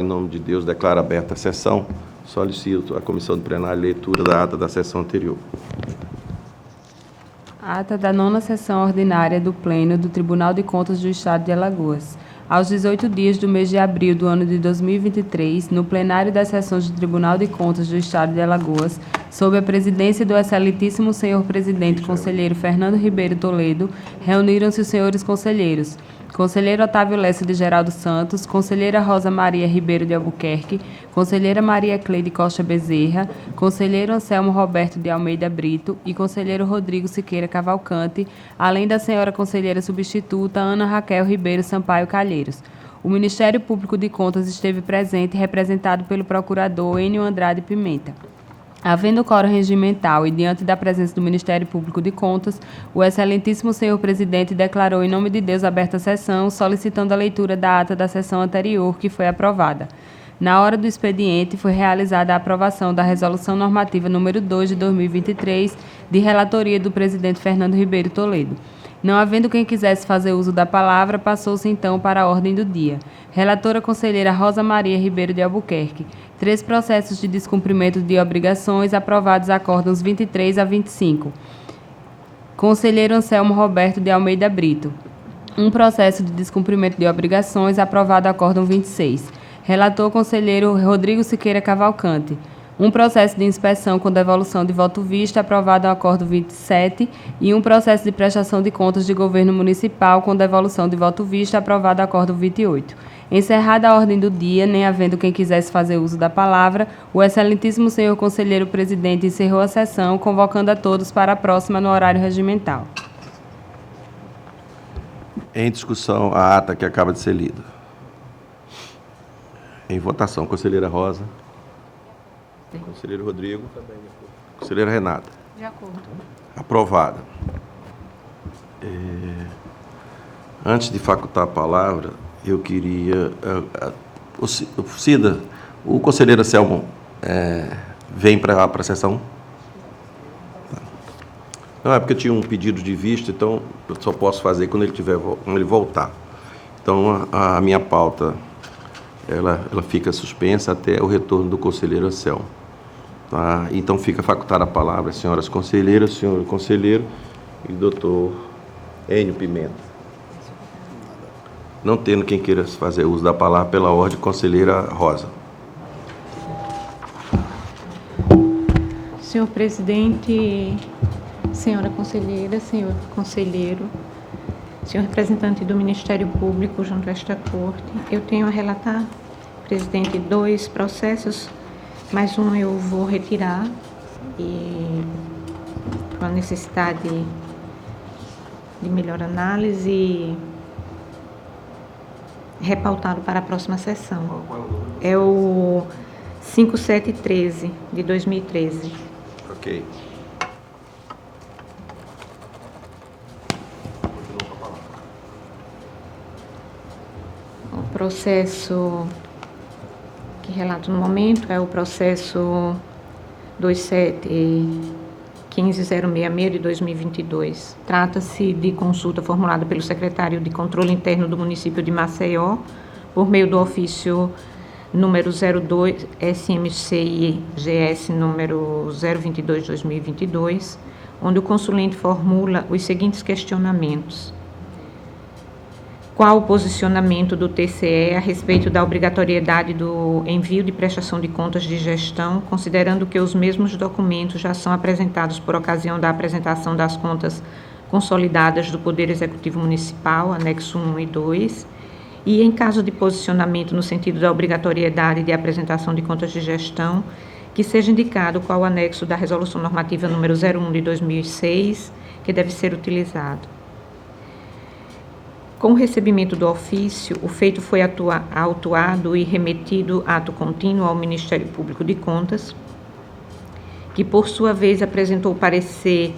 Em nome de Deus, declaro aberta a sessão. Solicito à comissão de plenário leitura da ata da sessão anterior. Ata da 9ª sessão ordinária do Pleno do Tribunal de Contas do Estado de Alagoas. Aos 18 dias do mês de abril do ano de 2023, no plenário das sessões do Tribunal de Contas do Estado de Alagoas, sob a presidência do excelentíssimo senhor presidente conselheiro Fernando Ribeiro Toledo, reuniram-se os senhores conselheiros: conselheiro Otávio Lessa de Geraldo Santos, conselheira Rosa Maria Ribeiro de Albuquerque, conselheira Maria Cleide Costa Bezerra, conselheiro Anselmo Roberto de Almeida Brito e conselheiro Rodrigo Siqueira Cavalcante, além da senhora conselheira substituta Ana Raquel Ribeiro Sampaio Calheiros. O Ministério Público de Contas esteve presente, representado pelo procurador Enio Andrade Pimenta. Havendo quórum regimental e diante da presença do Ministério Público de Contas, o excelentíssimo senhor presidente declarou em nome de Deus aberta a sessão, solicitando a leitura da ata da sessão anterior, que foi aprovada. Na hora do expediente, foi realizada a aprovação da Resolução Normativa número 2 de 2023, de relatoria do presidente Fernando Ribeiro Toledo. Não havendo quem quisesse fazer uso da palavra, passou-se então para a ordem do dia. Relatora conselheira Rosa Maria Ribeiro de Albuquerque. 3 processos de descumprimento de obrigações aprovados acórdãos 23 a 25. Conselheiro Anselmo Roberto de Almeida Brito. 1 processo de descumprimento de obrigações aprovado acórdão 26. Relator conselheiro Rodrigo Siqueira Cavalcante. 1 processo de inspeção com devolução de voto visto aprovado ao acordo 27 e 1 processo de prestação de contas de governo municipal com devolução de voto visto aprovado ao acordo 28. Encerrada a ordem do dia, nem havendo quem quisesse fazer uso da palavra, o excelentíssimo senhor conselheiro presidente encerrou a sessão, convocando a todos para a próxima no horário regimental. Em discussão, a ata que acaba de ser lida. Em votação, conselheira Rosa. Conselheiro Rodrigo. Conselheira Renata. De acordo. Aprovada. Antes de facultar a palavra, eu queria... Cida, o conselheiro Anselmo vem para a sessão? Não, é porque eu tinha um pedido de vista, então eu só posso fazer quando ele voltar. Então, a minha pauta, ela fica suspensa até o retorno do conselheiro Anselmo. Tá? Então, fica facultada a palavra, senhoras conselheiras, senhor conselheiro e doutor Enio Pimenta. Não tendo quem queira fazer uso da palavra, pela ordem, conselheira Rosa. Senhor presidente, senhora conselheira, senhor conselheiro, senhor representante do Ministério Público junto a esta corte, eu tenho a relatar, presidente, 2 processos, mais um eu vou retirar e com a necessidade de melhor análise repautado para a próxima sessão. É o 5713 de 2013. Ok. O processo que relato no momento é o processo 2715066 de 2022. Trata-se de consulta formulada pelo secretário de Controle Interno do município de Maceió, por meio do ofício número 02 SMCIGS número 022 de 2022, onde o consulente formula os seguintes questionamentos. Qual o posicionamento do TCE a respeito da obrigatoriedade do envio de prestação de contas de gestão, considerando que os mesmos documentos já são apresentados por ocasião da apresentação das contas consolidadas do Poder Executivo Municipal, anexo 1 e 2, e em caso de posicionamento no sentido da obrigatoriedade de apresentação de contas de gestão, que seja indicado qual o anexo da Resolução Normativa número 01 de 2006, que deve ser utilizado. Com o recebimento do ofício, o feito foi autuado e remetido ato contínuo ao Ministério Público de Contas, que por sua vez apresentou parecer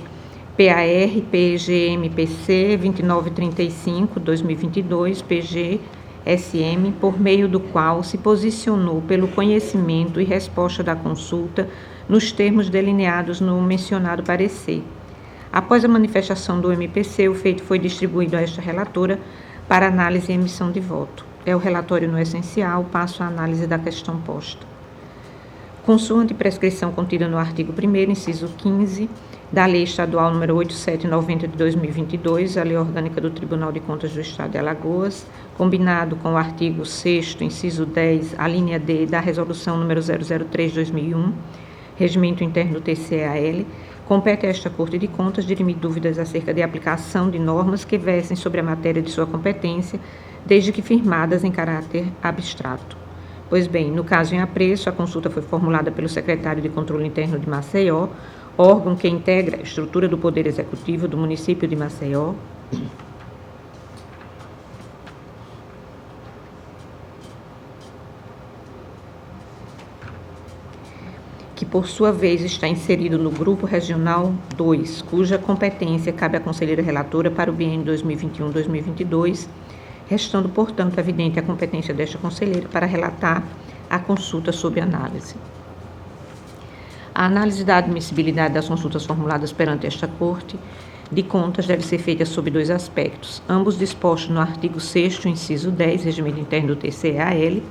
PAR-PGM-PC 2935-2022, PG-SM, por meio do qual se posicionou pelo conhecimento e resposta da consulta nos termos delineados no mencionado parecer. Após a manifestação do MPC, o feito foi distribuído a esta relatora para análise e emissão de voto. é o relatório no essencial, passo à análise da questão posta. Consoante prescrição contida no artigo 1º, inciso 15, da Lei Estadual nº 8790 de 2022, a Lei Orgânica do Tribunal de Contas do Estado de Alagoas, combinado com o artigo 6º, inciso 10, a linha D da Resolução nº 003 de 2001, Regimento Interno do TCE-AL, compete a esta Corte de Contas dirimir dúvidas acerca de aplicação de normas que versem sobre a matéria de sua competência, desde que firmadas em caráter abstrato. Pois bem, no caso em apreço, a consulta foi formulada pelo secretário de Controle Interno de Maceió, órgão que integra a estrutura do Poder Executivo do município de Maceió, que por sua vez está inserido no Grupo Regional 2, cuja competência cabe à conselheira relatora para o biênio 2021-2022, restando, portanto, evidente a competência desta conselheira para relatar a consulta sob análise. A análise da admissibilidade das consultas formuladas perante esta Corte de Contas deve ser feita sob dois aspectos, ambos dispostos no artigo 6º, inciso 10, Regimento Interno do TCE-AL.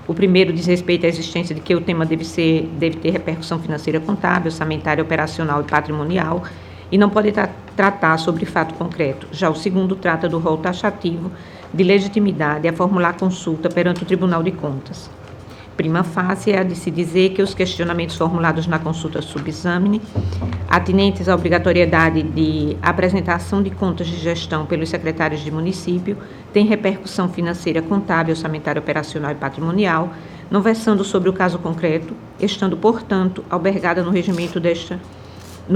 O primeiro diz respeito à existência de que o tema deve ter repercussão financeira contábil, orçamentária, operacional e patrimonial, e não pode tratar sobre fato concreto. Já o segundo trata do rol taxativo de legitimidade a formular consulta perante o Tribunal de Contas. Prima facie é a de se dizer que os questionamentos formulados na consulta subexamine, atinentes à obrigatoriedade de apresentação de contas de gestão pelos secretários de município, têm repercussão financeira contábil, orçamentária, operacional e patrimonial, não versando sobre o caso concreto, estando, portanto, albergada no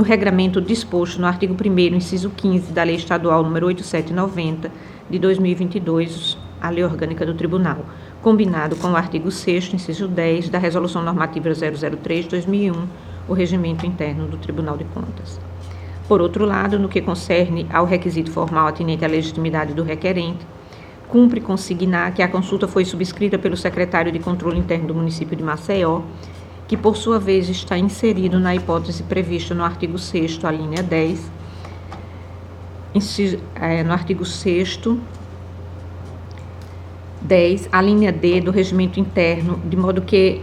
regramento disposto no artigo 1º, inciso 15 da Lei Estadual nº 8790 de 2022, a Lei Orgânica do Tribunal, combinado com o artigo 6º, inciso 10 da Resolução Normativa 003 de 2001, o Regimento Interno do Tribunal de Contas. Por outro lado, no que concerne ao requisito formal atinente à legitimidade do requerente, cumpre consignar que a consulta foi subscrita pelo secretário de Controle Interno do município de Maceió, que por sua vez está inserido na hipótese prevista no artigo 6º, a linha 10, no artigo 6º, 10, a linha D do regimento interno, de modo que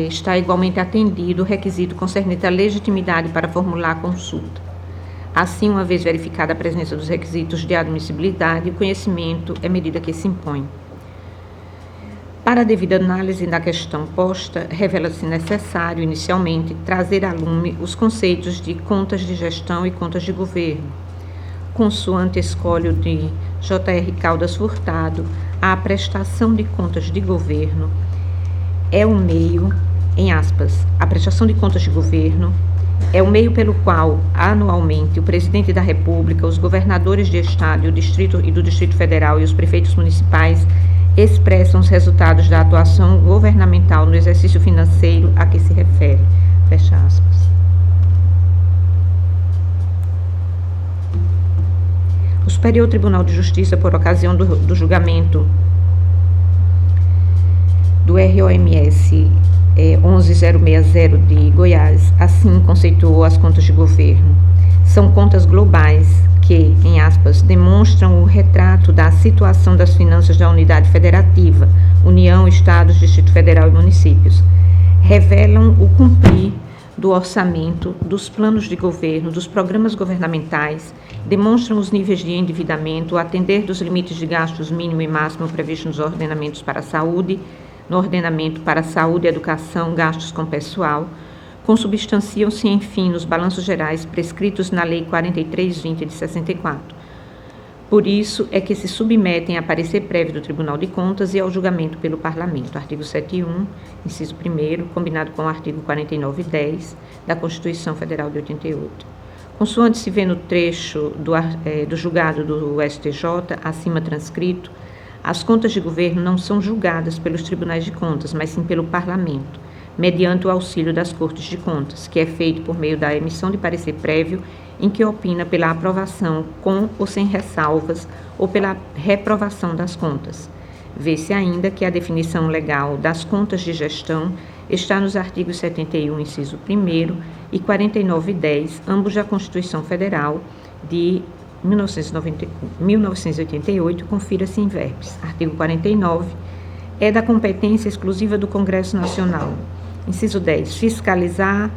está igualmente atendido o requisito concernente à legitimidade para formular a consulta. Assim, uma vez verificada a presença dos requisitos de admissibilidade, o conhecimento é medida que se impõe. Para a devida análise da questão posta, revela-se necessário, inicialmente, trazer a lume os conceitos de contas de gestão e contas de governo. Consoante escolho de J.R. Caldas Furtado, a prestação de contas de governo é o meio, em aspas, a prestação de contas de governo é o meio pelo qual, anualmente, o Presidente da República, os governadores de Estado e do Distrito Federal e os prefeitos municipais expressam os resultados da atuação governamental no exercício financeiro a que se refere. Fecha aspas. O Superior Tribunal de Justiça, por ocasião do julgamento do ROMS 11060 de Goiás, assim conceituou as contas de governo. São contas globais que, em aspas, demonstram o retrato da situação das finanças da unidade federativa, União, Estados, Distrito Federal e municípios. Revelam o cumprir do orçamento, dos planos de governo, dos programas governamentais, demonstram os níveis de endividamento, o atender dos limites de gastos mínimo e máximo previstos nos ordenamentos para a saúde, no ordenamento para a saúde, educação, gastos com pessoal, consubstanciam-se, enfim, nos balanços gerais prescritos na Lei 4320 de 64. Por isso é que se submetem a parecer prévio do Tribunal de Contas e ao julgamento pelo Parlamento. Artigo 71, inciso 1º, combinado com o artigo 4910 da Constituição Federal de 88. Consoante se vê no trecho do julgado do STJ, acima transcrito, as contas de governo não são julgadas pelos tribunais de contas, mas sim pelo Parlamento, mediante o auxílio das Cortes de Contas, que é feito por meio da emissão de parecer prévio, em que opina pela aprovação com ou sem ressalvas ou pela reprovação das contas. Vê-se ainda que a definição legal das contas de gestão está nos artigos 71, inciso 1º, e 4910, ambos da Constituição Federal de 1988, confira-se em verbis. Artigo 49, é da competência exclusiva do Congresso Nacional. Inciso 10. Fiscalizar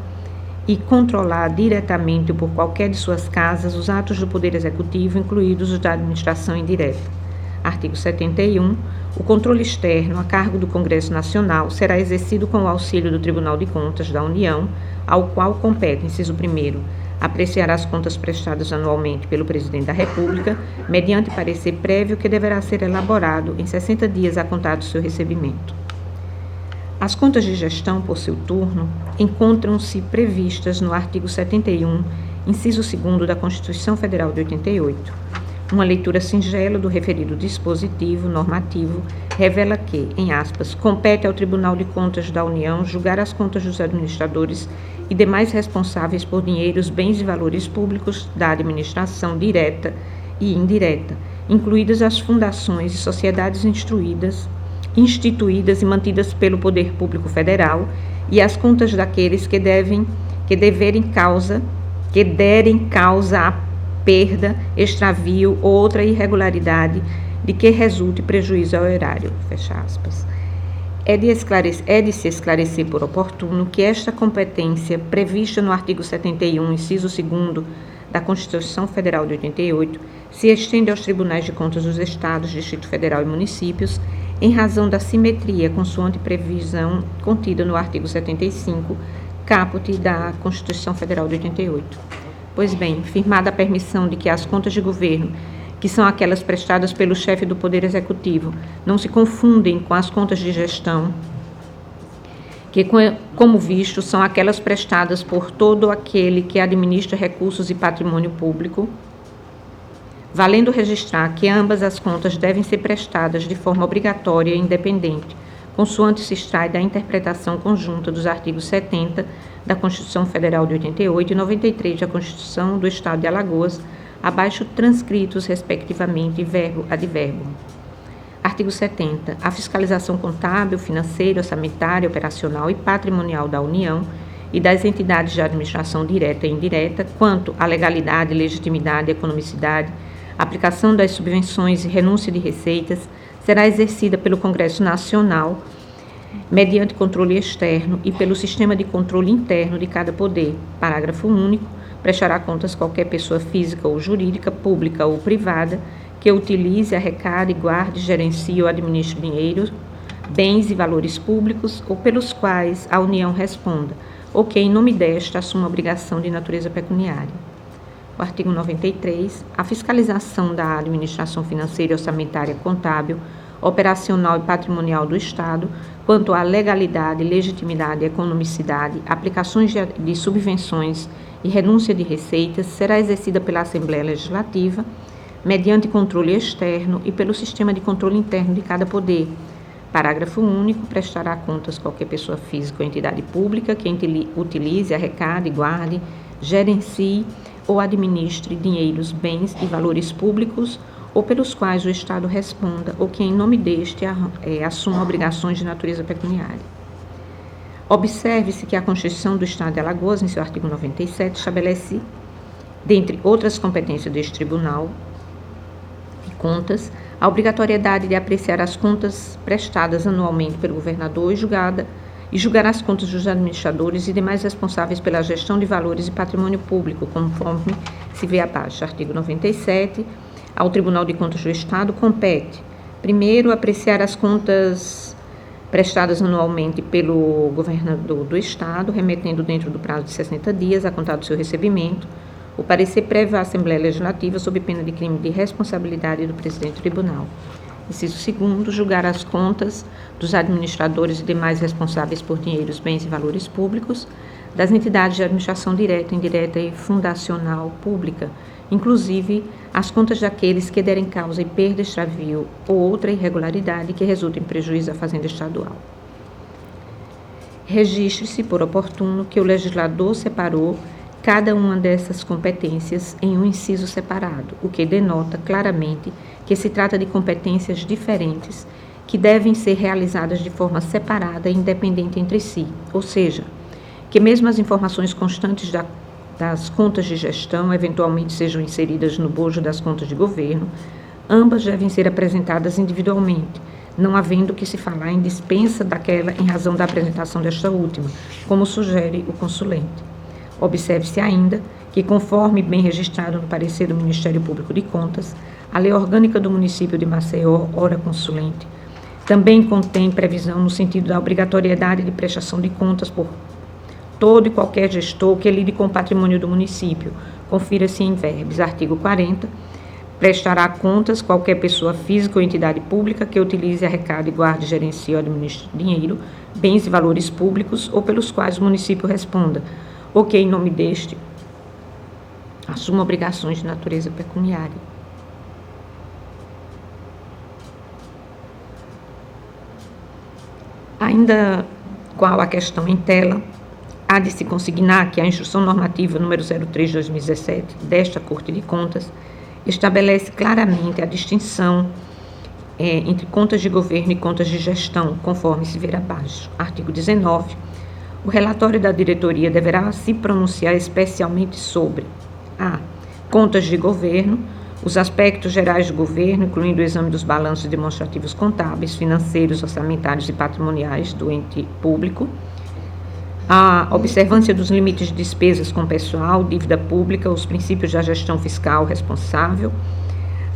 e controlar diretamente ou por qualquer de suas casas os atos do Poder Executivo, incluídos os da administração indireta. Artigo 71. O controle externo a cargo do Congresso Nacional será exercido com o auxílio do Tribunal de Contas da União, ao qual compete, inciso 1º, apreciar as contas prestadas anualmente pelo Presidente da República, mediante parecer prévio que deverá ser elaborado em 60 dias a contar do seu recebimento. As contas de gestão, por seu turno, encontram-se previstas no artigo 71, inciso 2º da Constituição Federal de 88. Uma leitura singela do referido dispositivo normativo revela que, em aspas, compete ao Tribunal de Contas da União julgar as contas dos administradores e demais responsáveis por dinheiros, bens e valores públicos da administração direta e indireta, incluídas as fundações e sociedades instituídas e mantidas pelo Poder Público Federal, e as contas daqueles que derem causa a perda, extravio ou outra irregularidade de que resulte prejuízo ao erário. Fecha aspas. É de se esclarecer por oportuno que esta competência, prevista no artigo 71, inciso 2º da Constituição Federal de 88, se estende aos tribunais de contas dos Estados, Distrito Federal e municípios, em razão da simetria consoante previsão contida no artigo 75, caput da Constituição Federal de 88. Pois bem, firmada a permissão de que as contas de governo, que são aquelas prestadas pelo chefe do Poder Executivo, não se confundem com as contas de gestão, que, como visto, são aquelas prestadas por todo aquele que administra recursos e patrimônio público, valendo registrar que ambas as contas devem ser prestadas de forma obrigatória e independente, consoante se extrai da interpretação conjunta dos artigos 70 da Constituição Federal de 88 e 93 da Constituição do Estado de Alagoas, abaixo transcritos, respectivamente, verbo ad verbum. Artigo 70. A fiscalização contábil, financeira, orçamentária, operacional e patrimonial da União e das entidades de administração direta e indireta, quanto à legalidade, legitimidade, economicidade, aplicação das subvenções e renúncia de receitas, será exercida pelo Congresso Nacional, mediante controle externo e pelo sistema de controle interno de cada poder. Parágrafo único. Prestará contas qualquer pessoa física ou jurídica, pública ou privada, que utilize, arrecade, guarde, gerencie ou administre dinheiro, bens e valores públicos, ou pelos quais a União responda, ou que, em nome desta, assuma obrigação de natureza pecuniária. O artigo 93. A fiscalização da administração financeira, orçamentária, contábil, operacional e patrimonial do Estado, quanto à legalidade, legitimidade, economicidade, aplicações de subvenções e renúncia de receitas, será exercida pela Assembleia Legislativa, mediante controle externo e pelo sistema de controle interno de cada poder. Parágrafo único. Prestará contas qualquer pessoa física ou entidade pública que utilize, arrecade, guarde, gerencie ou administre dinheiros, bens e valores públicos, ou pelos quais o Estado responda, ou que, em nome deste, assuma obrigações de natureza pecuniária. Observe-se que a Constituição do Estado de Alagoas, em seu artigo 97, estabelece, dentre outras competências deste Tribunal de Contas, a obrigatoriedade de apreciar as contas prestadas anualmente pelo governador e julgar as contas dos administradores e demais responsáveis pela gestão de valores e patrimônio público, conforme se vê abaixo. Artigo 97. Ao Tribunal de Contas do Estado compete, primeiro, apreciar as contas prestadas anualmente pelo governador do Estado, remetendo dentro do prazo de 60 dias a contar do seu recebimento, o parecer prévio à Assembleia Legislativa sob pena de crime de responsabilidade do presidente do Tribunal. Inciso 2º, julgar as contas dos administradores e demais responsáveis por dinheiros, bens e valores públicos, das entidades de administração direta, indireta e fundacional pública, inclusive as contas daqueles que derem causa em perda, extravio ou outra irregularidade que resulte em prejuízo à Fazenda Estadual. Registre-se, por oportuno, que o legislador separou cada uma dessas competências em um inciso separado, o que denota claramente que se trata de competências diferentes que devem ser realizadas de forma separada e independente entre si, ou seja, que mesmo as informações constantes das contas de gestão eventualmente sejam inseridas no bojo das contas de governo, ambas devem ser apresentadas individualmente, não havendo que se falar em dispensa daquela em razão da apresentação desta última, como sugere o consulente. Observe-se ainda que, conforme bem registrado no parecer do Ministério Público de Contas, a Lei Orgânica do Município de Maceió, ora consulente, também contém previsão no sentido da obrigatoriedade de prestação de contas por todo e qualquer gestor que lide com o patrimônio do município. Confira-se em verbos. Artigo 40. Prestará contas qualquer pessoa física ou entidade pública que utilize, arrecade, guarde, gerencie ou administre dinheiro, bens e valores públicos ou pelos quais o município responda, ou que, em nome deste, assuma obrigações de natureza pecuniária. Ainda qual a questão em tela, há de se consignar que a Instrução Normativa número 03/2017 desta Corte de Contas estabelece claramente a distinção entre contas de governo e contas de gestão, conforme se ver abaixo. Artigo 19. O relatório da diretoria deverá se pronunciar especialmente sobre a. Contas de governo, os aspectos gerais do governo, incluindo o exame dos balanços demonstrativos contábeis, financeiros, orçamentários e patrimoniais do ente público, a observância dos limites de despesas com pessoal, dívida pública, os princípios da gestão fiscal responsável,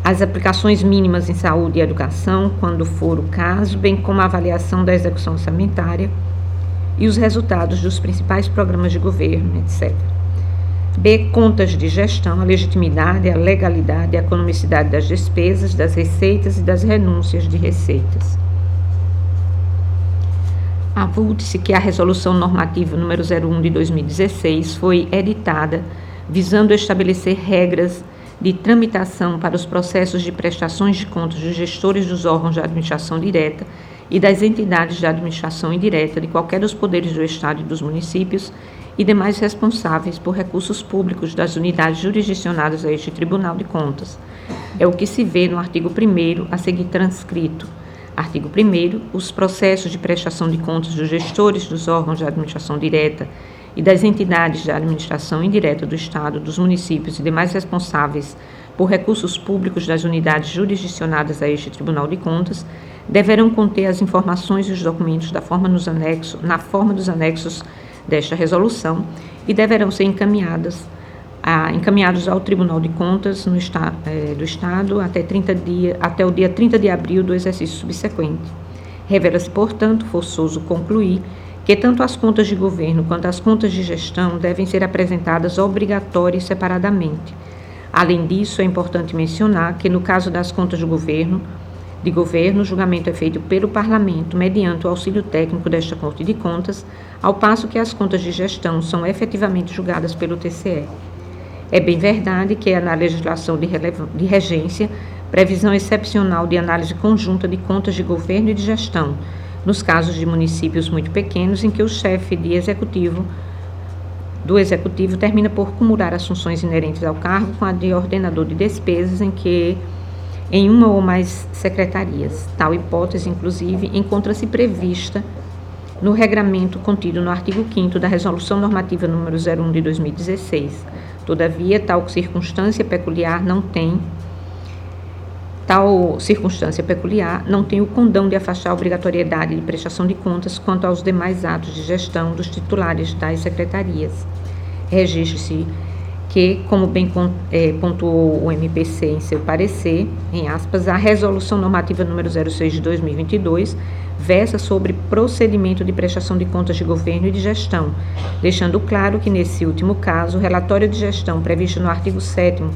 as aplicações mínimas em saúde e educação, quando for o caso, bem como a avaliação da execução orçamentária e os resultados dos principais programas de governo, etc. B. Contas de gestão, a legitimidade, a legalidade e a economicidade das despesas, das receitas e das renúncias de receitas. Avulte-se que a Resolução Normativa número 01 de 2016 foi editada visando estabelecer regras de tramitação para os processos de prestações de contas dos gestores dos órgãos de administração direta e das entidades de administração indireta de qualquer dos poderes do Estado e dos municípios e demais responsáveis por recursos públicos das unidades jurisdicionadas a este Tribunal de Contas. É o que se vê no artigo 1º a seguir transcrito. Artigo 1º. Os processos de prestação de contas dos gestores dos órgãos de administração direta e das entidades de administração indireta do Estado, dos municípios e demais responsáveis por recursos públicos das unidades jurisdicionadas a este Tribunal de Contas deverão conter as informações e os documentos na forma dos anexos desta resolução e deverão ser encaminhados ao Tribunal de Contas do Estado até o dia 30 de abril do exercício subsequente. Revela-se, portanto, forçoso concluir que tanto as contas de governo quanto as contas de gestão devem ser apresentadas obrigatórias e separadamente. Além disso, é importante mencionar que, no caso das contas de governo, o julgamento é feito pelo Parlamento mediante o auxílio técnico desta Corte de Contas, ao passo que as contas de gestão são efetivamente julgadas pelo TCE. É bem verdade que na legislação de regência, previsão excepcional de análise conjunta de contas de governo e de gestão, nos casos de municípios muito pequenos em que o chefe do executivo termina por cumular as funções inerentes ao cargo com a de ordenador de despesas em uma ou mais secretarias. Tal hipótese, inclusive, encontra-se prevista no regramento contido no artigo 5º da Resolução Normativa número 01 de 2016. Todavia, tal circunstância peculiar não tem o condão de afastar a obrigatoriedade de prestação de contas quanto aos demais atos de gestão dos titulares das secretarias. Registre-se que, como bem pontuou o MPC em seu parecer, em aspas, a Resolução Normativa número 06 de 2022 versa sobre procedimento de prestação de contas de governo e de gestão, deixando claro que, nesse último caso, o relatório de gestão previsto no artigo 7º,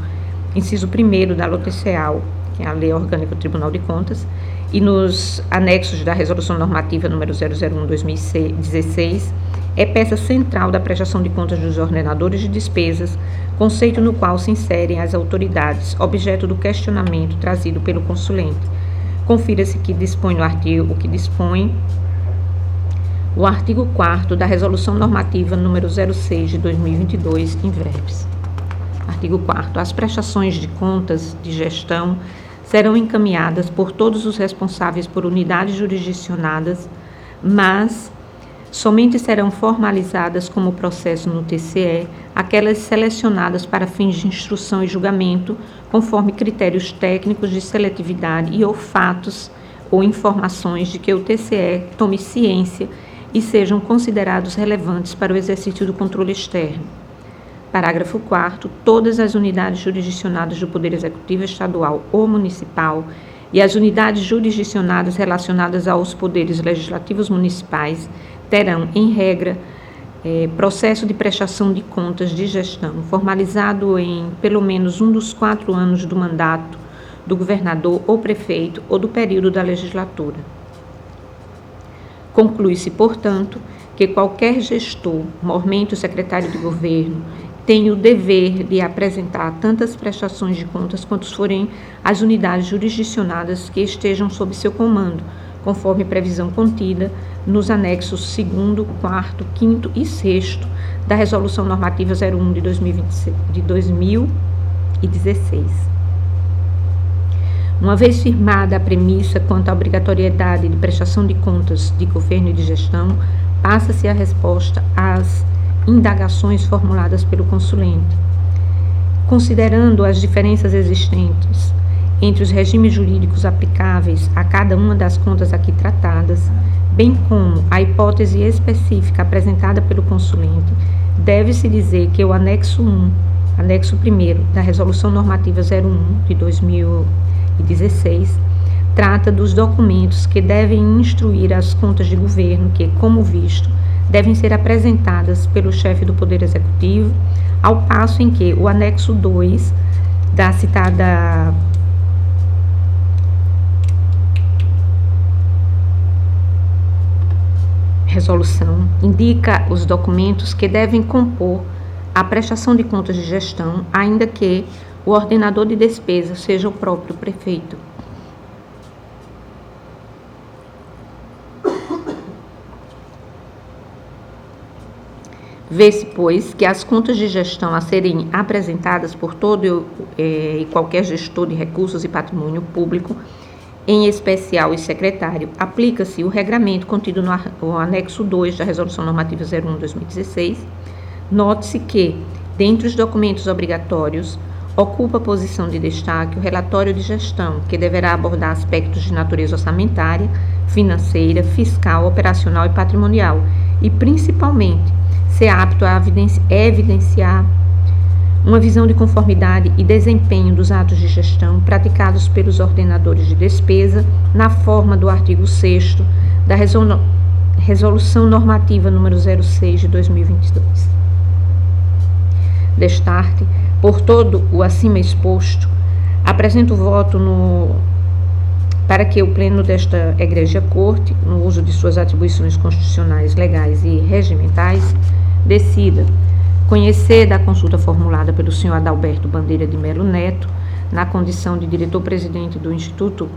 inciso 1º da LOTCEAL, que é a Lei Orgânica do Tribunal de Contas, e nos anexos da Resolução Normativa número 001/2016, é peça central da prestação de contas dos ordenadores de despesas, conceito no qual se inserem as autoridades, objeto do questionamento trazido pelo consulente. Confira-se que dispõe o artigo 4º da Resolução Normativa número 06 de 2022, em verbis. Artigo 4º. As prestações de contas de gestão serão encaminhadas por todos os responsáveis por unidades jurisdicionadas, mas somente serão formalizadas como processo no TCE aquelas selecionadas para fins de instrução e julgamento, conforme critérios técnicos de seletividade e ou fatos ou informações de que o TCE tome ciência e sejam considerados relevantes para o exercício do controle externo. Parágrafo 4º. Todas as unidades jurisdicionadas do Poder Executivo Estadual ou Municipal e as unidades jurisdicionadas relacionadas aos poderes legislativos municipais terão, em regra, processo de prestação de contas de gestão formalizado em pelo menos um dos 4 anos do mandato do governador ou prefeito ou do período da legislatura. Conclui-se, portanto, que qualquer gestor, mormente o secretário de governo, tem o dever de apresentar tantas prestações de contas quanto forem as unidades jurisdicionadas que estejam sob seu comando, conforme previsão contida nos anexos 2º, 4º, 5º e 6º da Resolução Normativa 01 de 2016. Uma vez firmada a premissa quanto à obrigatoriedade de prestação de contas de governo e de gestão, passa-se a resposta às indagações formuladas pelo consulente. Considerando as diferenças existentes entre os regimes jurídicos aplicáveis a cada uma das contas aqui tratadas, bem como a hipótese específica apresentada pelo consulente, deve-se dizer que o anexo 1 da Resolução Normativa 01 de 2016 trata dos documentos que devem instruir as contas de governo que, como visto, devem ser apresentadas pelo chefe do Poder Executivo, ao passo em que o anexo 2 da citada resolução indica os documentos que devem compor a prestação de contas de gestão, ainda que o ordenador de despesa seja o próprio prefeito. Vê-se, pois, que as contas de gestão a serem apresentadas por todo e qualquer gestor de recursos e patrimônio público, em especial o secretário, aplica-se o regramento contido no anexo 2 da Resolução Normativa 01 de 2016. Note-se que, dentre os documentos obrigatórios, ocupa posição de destaque o relatório de gestão, que deverá abordar aspectos de natureza orçamentária, financeira, fiscal, operacional e patrimonial, e, principalmente, ser apto a evidenciar uma visão de conformidade e desempenho dos atos de gestão praticados pelos ordenadores de despesa na forma do artigo 6º da Resolução Normativa número 06 de 2022. Destarte, por todo o acima exposto, apresento o voto para que o Pleno desta Egrégia Corte, no uso de suas atribuições constitucionais, legais e regimentais, decida conhecer da consulta formulada pelo senhor Adalberto Bandeira de Melo Neto, na condição de diretor-presidente do Instituto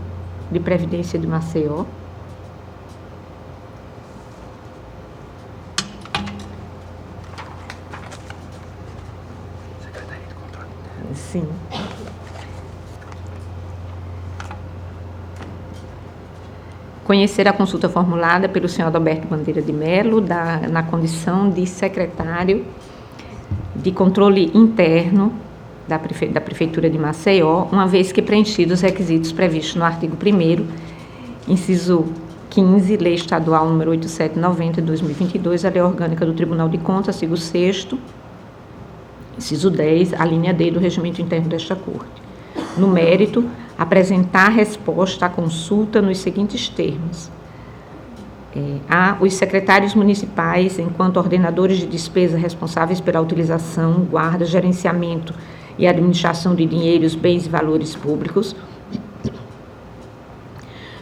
de Previdência de Maceió, sim, conhecer a consulta formulada pelo senhor Adalberto Bandeira de Melo, na condição de secretário de controle interno da Prefeitura de Maceió, uma vez que preenchidos os requisitos previstos no artigo 1º, inciso 15, Lei Estadual número 8790 de 2022, a Lei Orgânica do Tribunal de Contas, artigo 6º, inciso 10, a linha D do Regimento Interno desta Corte. No mérito, apresentar resposta à consulta nos seguintes termos. A. Os secretários municipais, enquanto ordenadores de despesa responsáveis pela utilização, guarda, gerenciamento e administração de dinheiros, bens e valores públicos,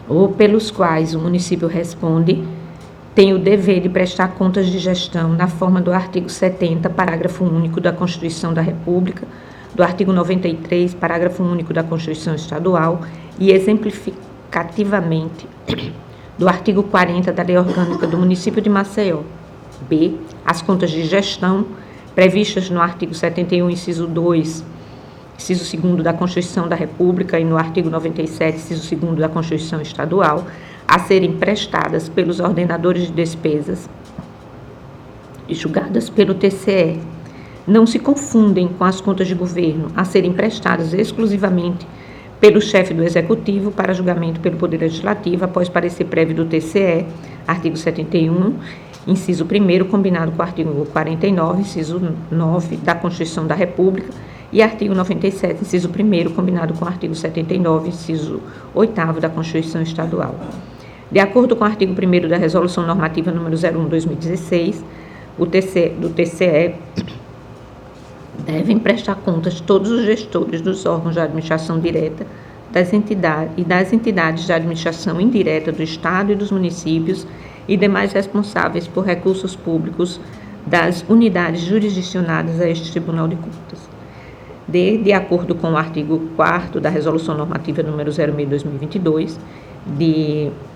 ou pelos quais o município responde, tem o dever de prestar contas de gestão na forma do artigo 70, parágrafo único da Constituição da República, do artigo 93, parágrafo único da Constituição Estadual e exemplificativamente do artigo 40 da Lei Orgânica do Município de Maceió. B. As contas de gestão previstas no artigo 71, inciso 2, inciso 2º da Constituição da República e no artigo 97, inciso 2º da Constituição Estadual, a serem prestadas pelos ordenadores de despesas e julgadas pelo TCE, não se confundem com as contas de governo a serem prestadas exclusivamente pelo chefe do Executivo para julgamento pelo Poder Legislativo, após parecer prévio do TCE, artigo 71, inciso 1º, combinado com o artigo 49, inciso 9 da Constituição da República, e artigo 97, inciso 1º, combinado com o artigo 79, inciso 8º da Constituição Estadual. De acordo com o artigo 1º da Resolução Normativa número 01/2016, do TCE, devem prestar contas todos os gestores dos órgãos de administração direta das entidades de administração indireta do Estado e dos municípios e demais responsáveis por recursos públicos das unidades jurisdicionadas a este Tribunal de Contas. De acordo com o artigo 4º da Resolução Normativa número 06/2022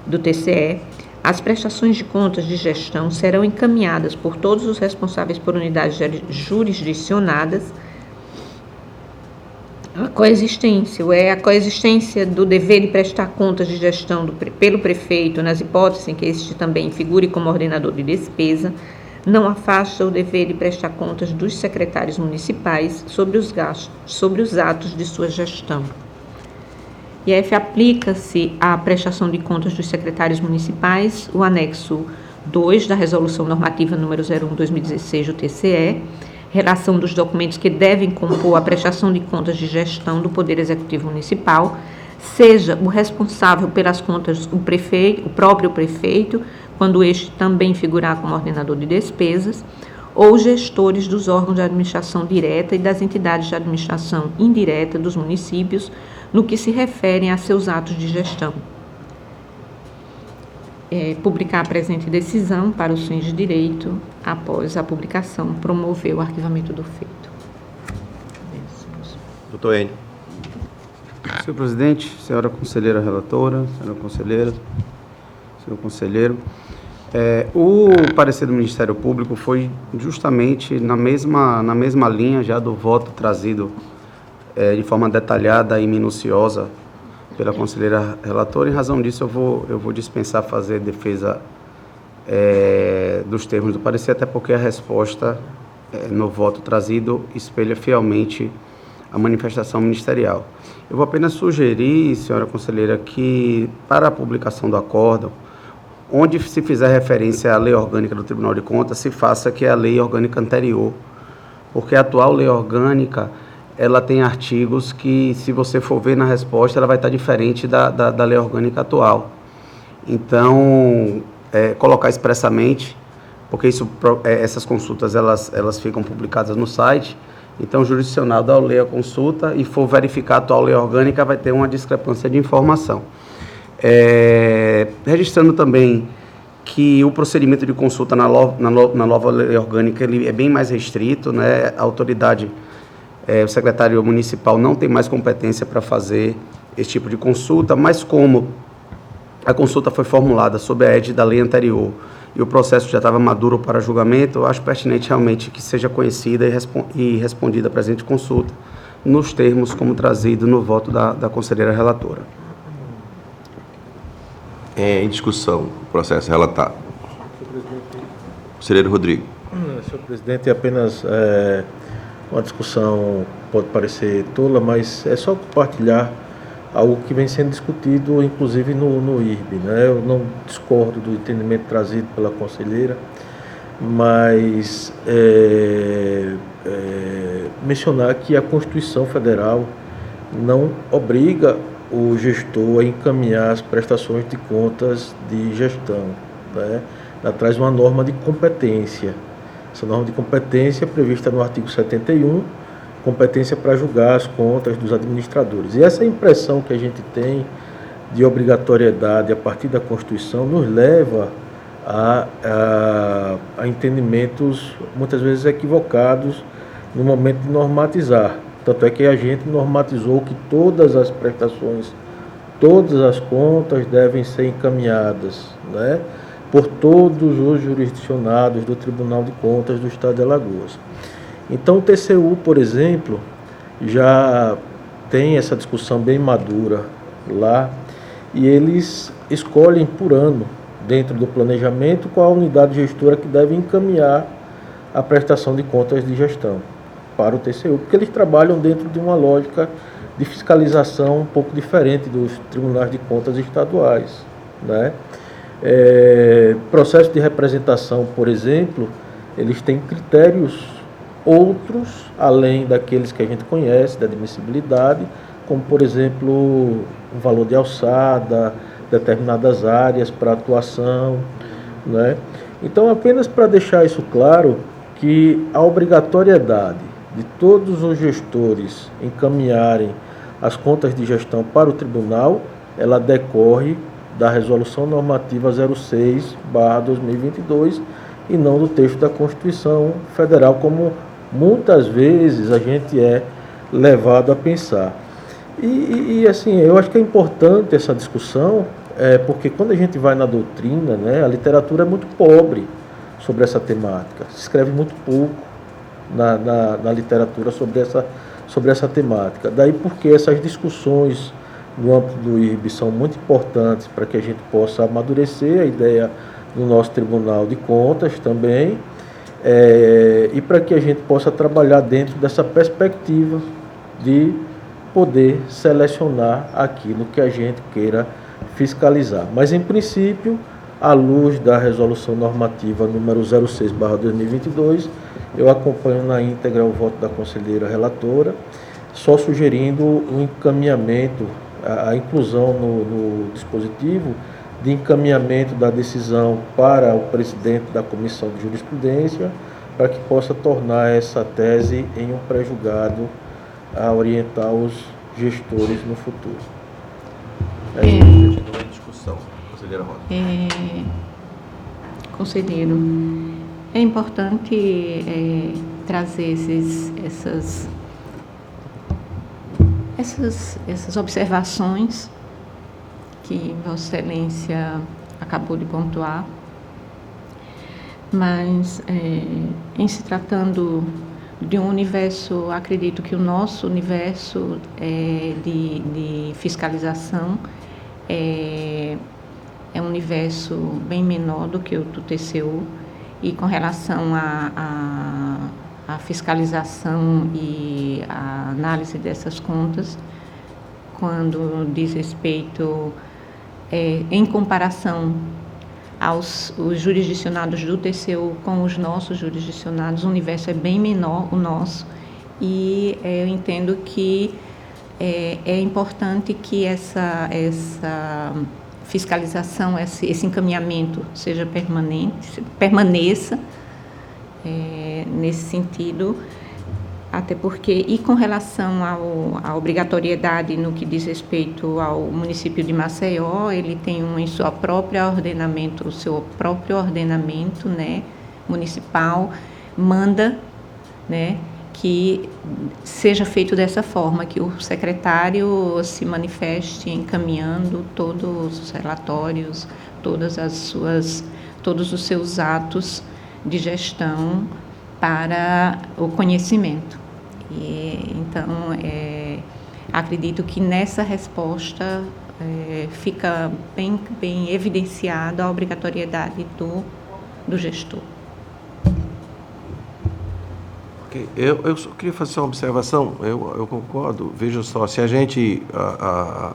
do TCE, as prestações de contas de gestão serão encaminhadas por todos os responsáveis por unidades jurisdicionadas. A coexistência do dever de prestar contas de gestão pelo prefeito, nas hipóteses em que este também figure como ordenador de despesa, não afasta o dever de prestar contas dos secretários municipais sobre os atos de sua gestão. E F aplica-se à prestação de contas dos secretários municipais o anexo 2 da Resolução Normativa número 01/2016 do TCE, relação dos documentos que devem compor a prestação de contas de gestão do Poder Executivo Municipal, seja o responsável pelas contas o próprio prefeito, quando este também figurar como ordenador de despesas, ou gestores dos órgãos de administração direta e das entidades de administração indireta dos municípios, no que se referem a seus atos de gestão. Publicar a presente decisão para os fins de direito, após a publicação, promover o arquivamento do feito. Doutor Enio. Senhor presidente, senhora conselheira relatora, senhora conselheira, senhor conselheiro, o parecer do Ministério Público foi justamente na mesma linha já do voto trazido de forma detalhada e minuciosa pela conselheira relatora. Em razão disso, eu vou dispensar fazer defesa dos termos do parecer, até porque a resposta no voto trazido espelha fielmente a manifestação ministerial. Eu vou apenas sugerir, senhora conselheira, que para a publicação do acórdão, onde se fizer referência à lei orgânica do Tribunal de Contas, se faça que é a lei orgânica anterior, porque a atual lei orgânica, ela tem artigos que, se você for ver na resposta, ela vai estar diferente da lei orgânica atual. Então, colocar expressamente, porque essas consultas elas ficam publicadas no site, então o jurisdicionado, ao ler a consulta e for verificar a atual lei orgânica, vai ter uma discrepância de informação. Registrando também que o procedimento de consulta na nova lei orgânica ele é bem mais restrito, né? A autoridade, o secretário municipal não tem mais competência para fazer esse tipo de consulta, mas como a consulta foi formulada sob a égide da lei anterior e o processo já estava maduro para julgamento, eu acho pertinente realmente que seja conhecida e respondida a presente consulta nos termos como trazido no voto da conselheira relatora. Em discussão, o processo relatado. Conselheiro Rodrigo. Senhor presidente, apenas uma discussão pode parecer tola, mas é só compartilhar algo que vem sendo discutido, inclusive no IRB, né? Eu não discordo do entendimento trazido pela conselheira, mas mencionar que a Constituição Federal não obriga o gestor a encaminhar as prestações de contas de gestão, né? Ela traz uma norma de competência. Essa norma de competência é prevista no artigo 71, competência para julgar as contas dos administradores. E essa impressão que a gente tem de obrigatoriedade a partir da Constituição nos leva a entendimentos muitas vezes equivocados no momento de normatizar. Tanto é que a gente normatizou que todas as prestações, todas as contas devem ser encaminhadas, né, por todos os jurisdicionados do Tribunal de Contas do Estado de Alagoas. Então o TCU, por exemplo, já tem essa discussão bem madura lá e eles escolhem por ano, dentro do planejamento, qual a unidade gestora que deve encaminhar a prestação de contas de gestão para o TCU, porque eles trabalham dentro de uma lógica de fiscalização um pouco diferente dos tribunais de contas estaduais, né? Processo de representação, por exemplo, eles têm critérios outros, além daqueles que a gente conhece, da admissibilidade, como, por exemplo, o valor de alçada, determinadas áreas para atuação, né? Então, apenas para deixar isso claro, que a obrigatoriedade de todos os gestores encaminharem as contas de gestão para o tribunal, ela decorre da Resolução Normativa 06/2022 e não do texto da Constituição Federal, como muitas vezes a gente é levado a pensar. E assim, eu acho que é importante essa discussão, porque quando a gente vai na doutrina, né, a literatura é muito pobre sobre essa temática, se escreve muito pouco na literatura sobre essa temática. Daí porque essas discussões no âmbito do IRB são muito importantes para que a gente possa amadurecer a ideia no nosso Tribunal de Contas também, e para que a gente possa trabalhar dentro dessa perspectiva de poder selecionar aquilo que a gente queira fiscalizar. Mas, em princípio, à luz da Resolução Normativa número 06/2022, eu acompanho na íntegra o voto da conselheira relatora, só sugerindo um encaminhamento, a inclusão no dispositivo de encaminhamento da decisão para o presidente da Comissão de Jurisprudência, para que possa tornar essa tese em um pré-julgado a orientar os gestores no futuro. Continua a discussão, conselheira Rosa. Conselheiro, é importante trazer essas observações que Vossa Excelência acabou de pontuar, mas em se tratando de um universo, acredito que o nosso universo de fiscalização é um universo bem menor do que o do TCU, e com relação à fiscalização e à análise dessas contas, quando diz respeito, em comparação aos os jurisdicionados do TCU com os nossos jurisdicionados, o universo é bem menor, o nosso, e eu entendo que é importante que essa fiscalização, esse encaminhamento seja permaneça nesse sentido, até porque, e com relação à obrigatoriedade no que diz respeito ao município de Maceió, ele tem em sua própria ordenamento, o seu próprio ordenamento, né, municipal, manda, né, que seja feito dessa forma, que o secretário se manifeste encaminhando todos os relatórios, todos os seus atos de gestão para o conhecimento. Então, acredito que nessa resposta fica bem evidenciada a obrigatoriedade do gestor. Eu só queria fazer uma observação, eu concordo. Veja só, se a gente,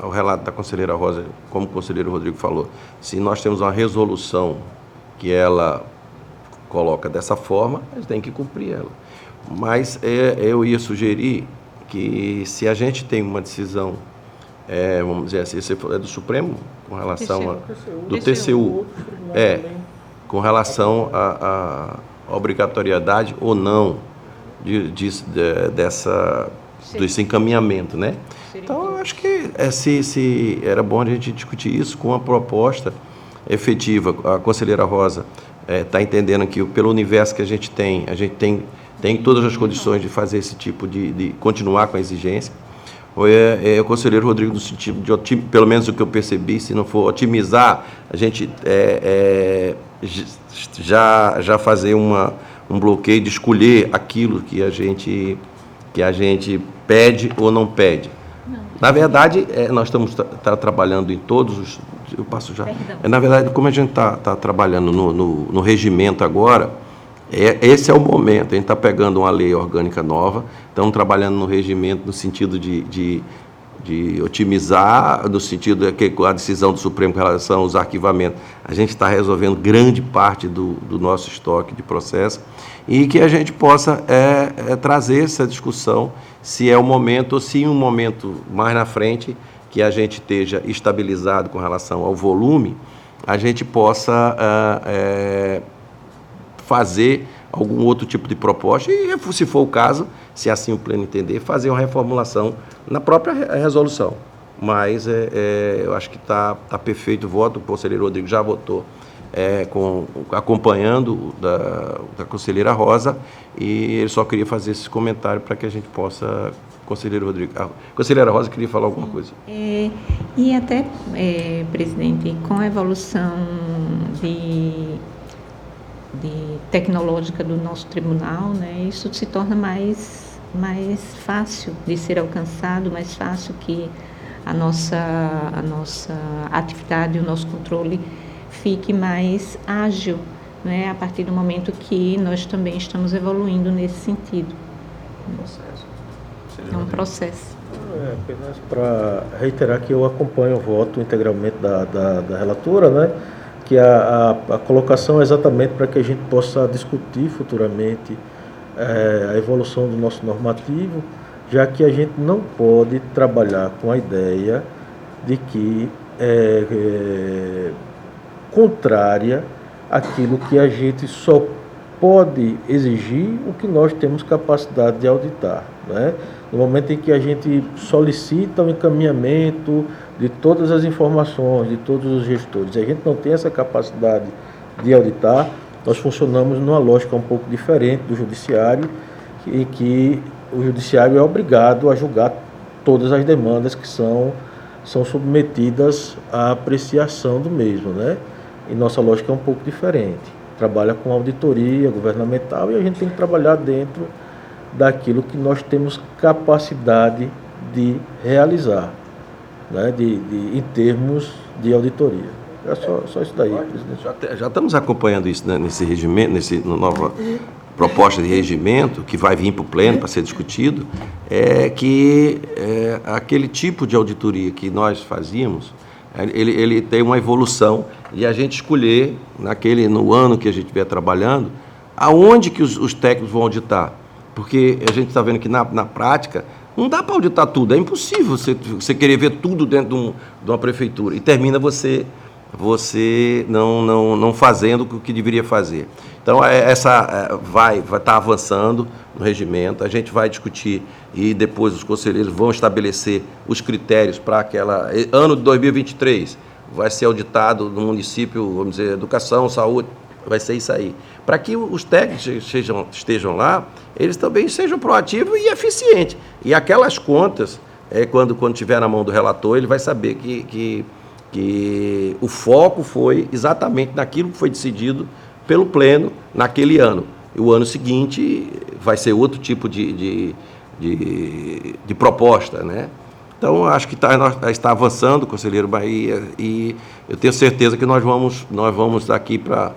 o relato da conselheira Rosa, como o conselheiro Rodrigo falou, se nós temos uma resolução que ela coloca dessa forma, a gente tem que cumprir ela. Mas eu ia sugerir que, se a gente tem uma decisão, vamos dizer assim, se for do Supremo, com relação do TCU, com relação à obrigatoriedade ou não desse encaminhamento, né? Então, eu acho que se era bom a gente discutir isso com uma proposta efetiva. A conselheira Rosa está entendendo que, pelo universo que a gente tem todas as condições de fazer esse tipo de continuar com a exigência. Ou o conselheiro Rodrigo, no sentido de, pelo menos o que eu percebi, se não for otimizar, a gente já fazer um bloqueio de escolher aquilo que a gente pede ou não pede. Não. Na verdade, nós estamos trabalhando em todos os... Eu passo já. Na verdade, como a gente está trabalhando no regimento agora, esse é o momento. A gente está pegando uma lei orgânica nova, estamos trabalhando no regimento no sentido de de otimizar, no sentido de que a decisão do Supremo com relação aos arquivamentos, a gente está resolvendo grande parte do nosso estoque de processo, e que a gente possa trazer essa discussão, se é o momento, ou se em um momento mais na frente, que a gente esteja estabilizado com relação ao volume, a gente possa fazer algum outro tipo de proposta e, se for o caso, se assim o pleno entender, fazer uma reformulação na própria resolução. Mas eu acho que está perfeito o voto, o conselheiro Rodrigo já votou acompanhando da conselheira Rosa, e ele só queria fazer esse comentário para que a gente possa... Conselheiro Rodrigo, a conselheira Rosa queria falar alguma coisa. E até, presidente, com a evolução tecnológica do nosso tribunal, né, isso se torna mais fácil de ser alcançado, mais fácil que a nossa atividade, o nosso controle fique mais ágil, né, a partir do momento que nós também estamos evoluindo nesse sentido. É um processo. Apenas para reiterar que eu acompanho o voto integralmente da relatora, né? Que a colocação é exatamente para que a gente possa discutir futuramente a evolução do nosso normativo, já que a gente não pode trabalhar com a ideia de que contrária àquilo que a gente só pode exigir o que nós temos capacidade de auditar, né? No momento em que a gente solicita o encaminhamento de todas as informações, de todos os gestores, e a gente não tem essa capacidade de auditar, nós funcionamos numa lógica um pouco diferente do judiciário, e que o judiciário é obrigado a julgar todas as demandas que são submetidas à apreciação do mesmo, né? E nossa lógica é um pouco diferente. Trabalha com auditoria governamental e a gente tem que trabalhar dentro daquilo que nós temos capacidade de realizar, né, em termos de auditoria. É só isso daí, presidente. Já estamos acompanhando isso, né, nesse regimento, na nova proposta de regimento, que vai vir para o pleno para ser discutido, que aquele tipo de auditoria que nós fazíamos, ele tem uma evolução, e a gente escolher, no ano que a gente estiver trabalhando, aonde que os técnicos vão auditar. Porque a gente está vendo que, na prática, não dá para auditar tudo, é impossível você querer ver tudo dentro de uma prefeitura, e termina você não fazendo o que deveria fazer. Então, vai estar avançando no regimento, a gente vai discutir, e depois os conselheiros vão estabelecer os critérios para ano de 2023, vai ser auditado no município, vamos dizer, educação, saúde, vai ser isso aí. Para que os técnicos estejam lá, eles também sejam proativos e eficientes. E aquelas contas, quando estiver na mão do relator, ele vai saber que o foco foi exatamente naquilo que foi decidido pelo pleno naquele ano. E o ano seguinte vai ser outro tipo de proposta, né? Então, acho que está avançando, conselheiro Bahia, e eu tenho certeza que nós vamos daqui para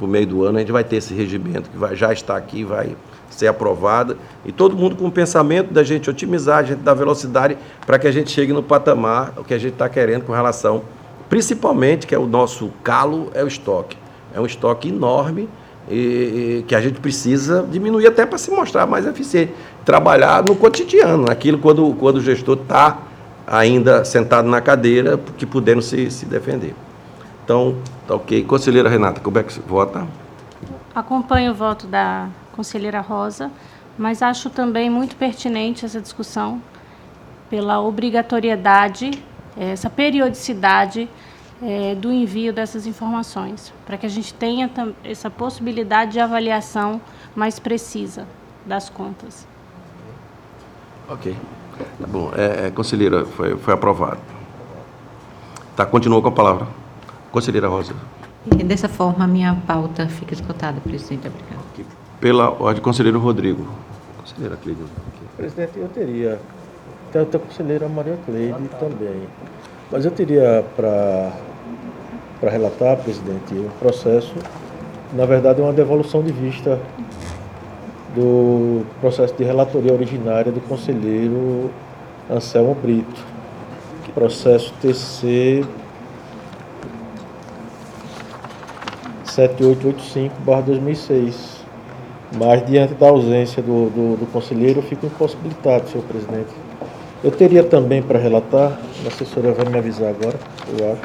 o meio do ano, a gente vai ter esse regimento que já está aqui, vai ser aprovado, e todo mundo com o pensamento da gente otimizar, a gente dar velocidade para que a gente chegue no patamar, o que a gente está querendo com relação, principalmente, que é o nosso calo, é o estoque. É um estoque enorme e que a gente precisa diminuir até para se mostrar mais eficiente. Trabalhar no cotidiano, naquilo quando o gestor está ainda sentado na cadeira, que podendo se defender. Então, tá ok. Conselheira Renata, como é que você vota? Acompanho o voto da conselheira Rosa, mas acho também muito pertinente essa discussão pela obrigatoriedade, essa periodicidade do envio dessas informações, para que a gente tenha essa possibilidade de avaliação mais precisa das contas. Ok. Tá bom. Conselheira, foi aprovado. Tá, continua com a palavra. Conselheira Rosa. Dessa forma, a minha pauta fica esgotada, presidente. Obrigada. Pela ordem, conselheiro Rodrigo. Conselheira Cleide. Presidente, eu teria, tanto a conselheira Maria Cleide também, mas eu teria para relatar, presidente, um processo, na verdade, uma devolução de vista do processo de relatoria originária do conselheiro Anselmo Brito. Processo TC 7885/2006. Mas, diante da ausência do conselheiro, eu fico impossibilitado, senhor presidente. Eu teria também para relatar, a assessora vai me avisar agora, eu acho.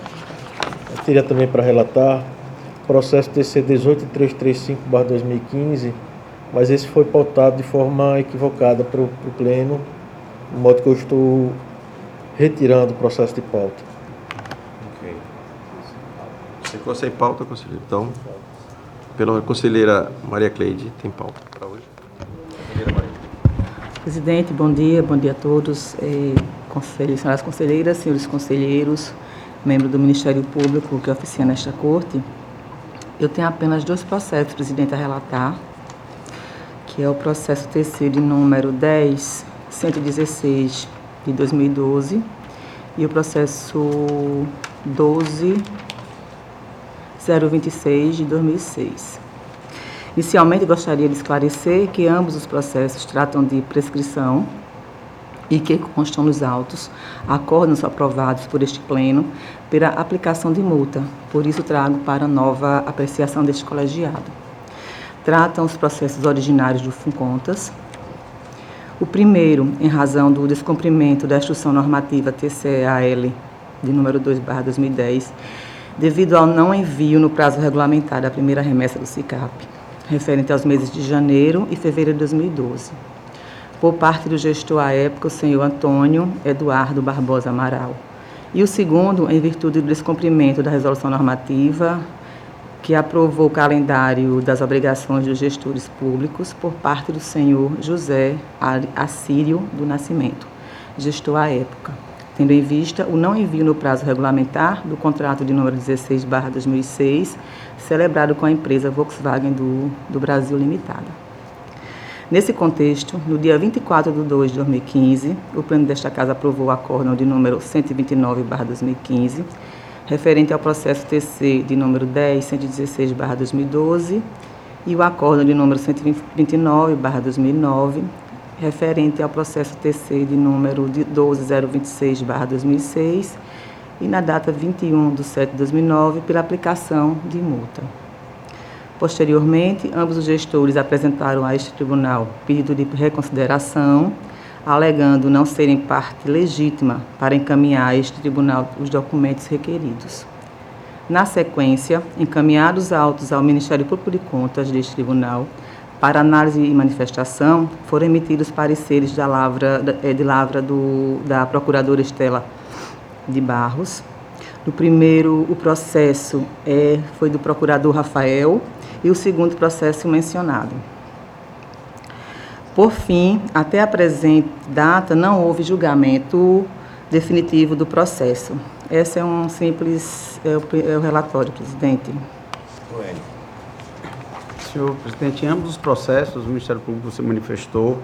Eu teria também para relatar processo TC 18335/2015, mas esse foi pautado de forma equivocada para o Pleno, de modo que eu estou retirando o processo de pauta. Ok. Ficou sem pauta, conselheiro. Então, pela conselheira Maria Cleide, tem pauta para hoje. Conselheira Maria. Presidente, bom dia a todos, senhoras conselheiras, senhores conselheiros, membros do Ministério Público que oficia nesta corte. Eu tenho apenas 2 processos, presidente, a relatar, que é o processo TC de número 10.116 de 2012 e o processo 12.026 de 2006. Inicialmente, gostaria de esclarecer que ambos os processos tratam de prescrição e que constam nos autos acordos aprovados por este Pleno pela aplicação de multa. Por isso, trago para nova apreciação deste colegiado. Tratam os processos originários do FUNCONTAS. O primeiro, em razão do descumprimento da Instrução Normativa TCE-AL de número 2/2010, devido ao não envio no prazo regulamentar da primeira remessa do SICAP, referente aos meses de janeiro e fevereiro de 2012, por parte do gestor à época, o senhor Antônio Eduardo Barbosa Amaral. E o segundo, em virtude do descumprimento da resolução normativa que aprovou o calendário das obrigações dos gestores públicos por parte do senhor José Assírio do Nascimento, gestor à época, tendo em vista o não envio no prazo regulamentar do contrato de número 16/2006, celebrado com a empresa Volkswagen do Brasil Limitada. Nesse contexto, no dia 24 de 2 de 2015, o Pleno desta Casa aprovou o acórdão de número 129/2015, referente ao processo TC de número 10.116/2012 e o acórdão de número 129/2009, referente ao processo TC de número 12.026/2006 e na data 21 de 7 de 2009 pela aplicação de multa. Posteriormente, ambos os gestores apresentaram a este tribunal pedido de reconsideração, alegando não serem parte legítima para encaminhar a este tribunal os documentos requeridos. Na sequência, encaminhados autos ao Ministério Público de Contas deste tribunal, para análise e manifestação, foram emitidos pareceres de lavra da procuradora Estela de Barros. No primeiro, o processo foi do procurador Rafael e o segundo processo mencionado. Por fim, até a presente data, não houve julgamento definitivo do processo. Esse é um simples o relatório, presidente. Senhor presidente, em ambos os processos, o Ministério Público se manifestou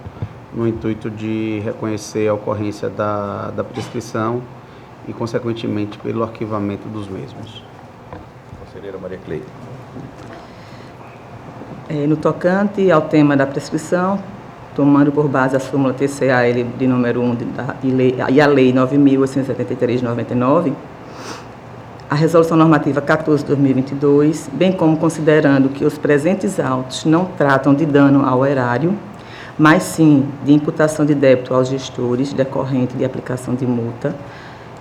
no intuito de reconhecer a ocorrência da prescrição e, consequentemente, pelo arquivamento dos mesmos. Conselheira Maria Cleide. No tocante ao tema da prescrição, tomando por base a súmula TCA-L de número 1 e a Lei 9.873 de 99, a Resolução Normativa 14 de 2022, bem como considerando que os presentes autos não tratam de dano ao erário, mas sim de imputação de débito aos gestores decorrente de aplicação de multa,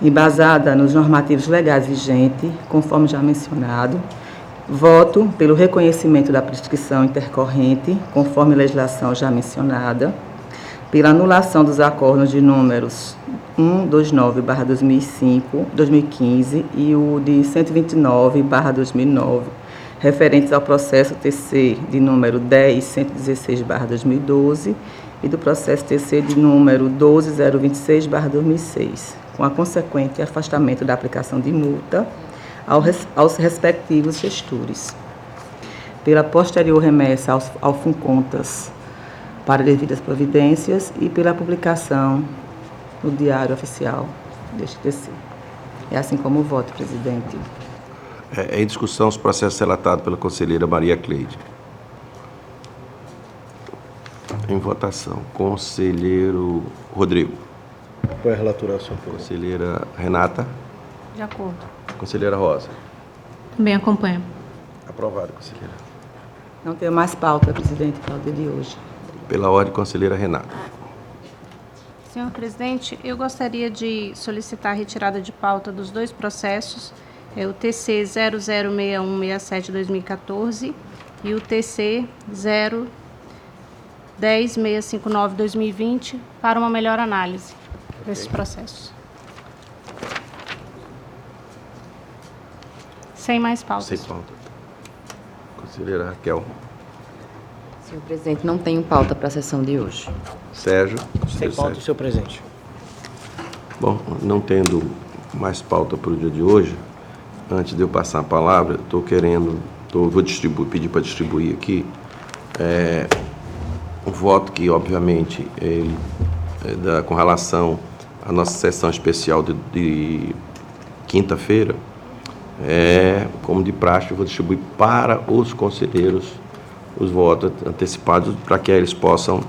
embasada nos normativos legais vigentes, conforme já mencionado, voto pelo reconhecimento da prescrição intercorrente, conforme a legislação já mencionada, pela anulação dos acordos de números 129/2015 e o de 129/2009, referentes ao processo TC de número 10.116/2012 e do processo TC de número 12.026/2006, com a consequente afastamento da aplicação de multa aos respectivos gestores, pela posterior remessa ao FUNCONTAS para devidas providências e pela publicação no Diário Oficial deste TC. É assim como o voto, presidente. Em discussão os processos relatados pela conselheira Maria Cleide. Em votação, conselheiro Rodrigo. Qual é a relaturação? Conselheira Renata. De acordo. Conselheira Rosa. Também acompanho. Aprovado, conselheira. Não tenho mais pauta, presidente, para o dia de hoje. Pela ordem, conselheira Renata. Senhor presidente, eu gostaria de solicitar a retirada de pauta dos dois processos, o TC 006167-2014 e o TC 010659-2020, para uma melhor análise desses processos. Sem mais pautas. Sem pauta. Conselheira Raquel. Senhor presidente, não tenho pauta para a sessão de hoje. Sérgio. Sem Conselheiro pauta, Sérgio. senhor presidente. Bom, não tendo mais pauta para o dia de hoje, antes de eu passar a palavra, vou pedir para distribuir aqui um voto que, obviamente, com relação à nossa sessão especial de quinta-feira, como de praxe, eu vou distribuir para os conselheiros os votos antecipados para que eles possam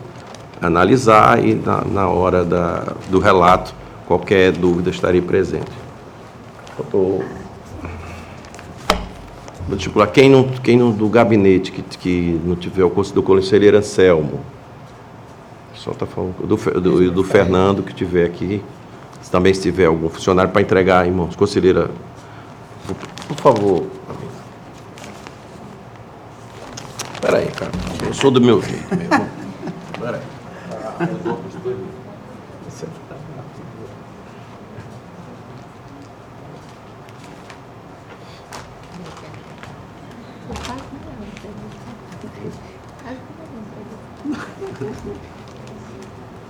analisar e, na hora do relato, qualquer dúvida estarei presente. Vou discipular quem não do gabinete que não tiver o do conselheiro Anselmo. Só está falando do Fernando que tiver aqui. Se também tiver algum funcionário para entregar, irmãos. Conselheira, por favor. Espera aí, cara. Eu sou do meu jeito mesmo. Espera aí.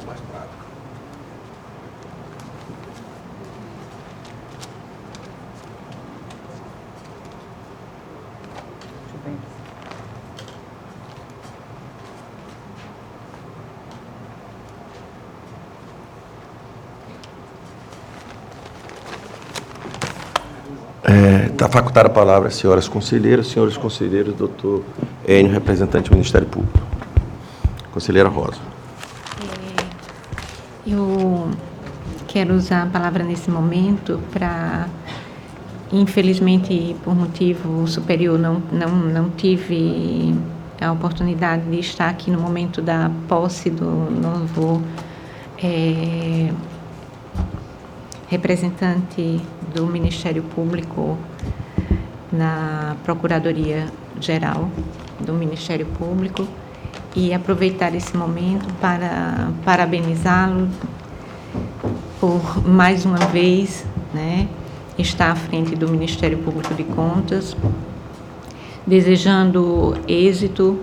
Mais prático. Está facultada a palavra às senhoras conselheiras, senhores conselheiros, doutor Enio, representante do Ministério Público. Conselheira Rosa. Eu quero usar a palavra nesse momento para, infelizmente, por motivo superior, não tive a oportunidade de estar aqui no momento da posse do novo representante do Ministério Público na Procuradoria-Geral do Ministério Público e aproveitar esse momento para parabenizá-lo por, mais uma vez, estar à frente do Ministério Público de Contas, desejando êxito.